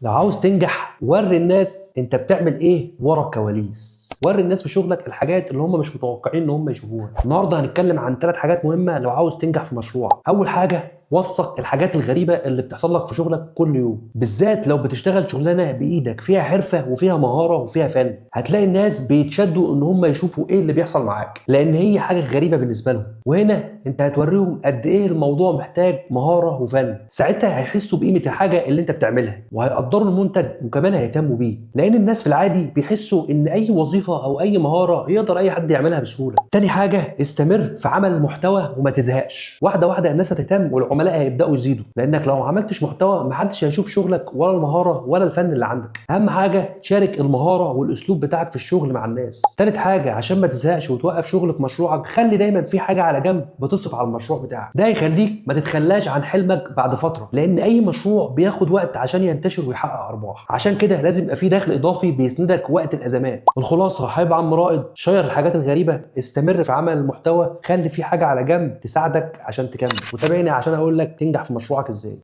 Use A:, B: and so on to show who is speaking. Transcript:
A: لو عاوز تنجح وري الناس انت بتعمل ايه ورا الكواليس. وري الناس في شغلك الحاجات اللي هم مش متوقعين ان هم يشوفوها. النهارده هنتكلم عن 3 حاجات مهمه لو عاوز تنجح في مشروع. اول حاجه، وثق الحاجات الغريبه اللي بتحصل لك في شغلك كل يوم، بالذات لو بتشتغل شغلانه بايدك فيها حرفه وفيها مهاره وفيها فن. هتلاقي الناس بيتشدوا ان هم يشوفوا ايه اللي بيحصل معاك لان هي حاجه غريبه بالنسبه لهم، وهنا انت هتوريهم قد ايه الموضوع محتاج مهاره وفن. ساعتها هيحسوا بقيمه الحاجه اللي انت بتعملها وهيقدروا المنتج وكمان هيهتموا بيه، لان الناس في العادي بيحسوا ان اي وظيفه او اي مهاره يقدر اي حد يعملها بسهوله. تاني حاجه، استمر في عمل المحتوى وما تزهقش. واحده واحده الناس هتهتم والعملاء هيبداوا يزيدوا، لانك لو ما عملتش محتوى محدش هيشوف شغلك ولا المهاره ولا الفن اللي عندك. اهم حاجه تشارك المهاره والاسلوب بتاعك في الشغل مع الناس. تالت حاجه، عشان ما تزهقش وتوقف شغل في مشروعك، خلي دايما في حاجه على جنب بتصرف على المشروع بتاعك. ده هيخليك ما تتخلاش عن حلمك بعد فتره، لان اي مشروع بياخد وقت عشان ينتشر ويحقق ارباح. عشان كده لازم يبقى في دخل اضافي بيسندك وقت الازمات. الخلاصه، حابب عم رائد شير الحاجات الغريبه، استمر في عمل المحتوى، خلي في حاجه على جنب تساعدك عشان تكمل، وتابعني عشان اقول لك تنجح في مشروعك ازاي.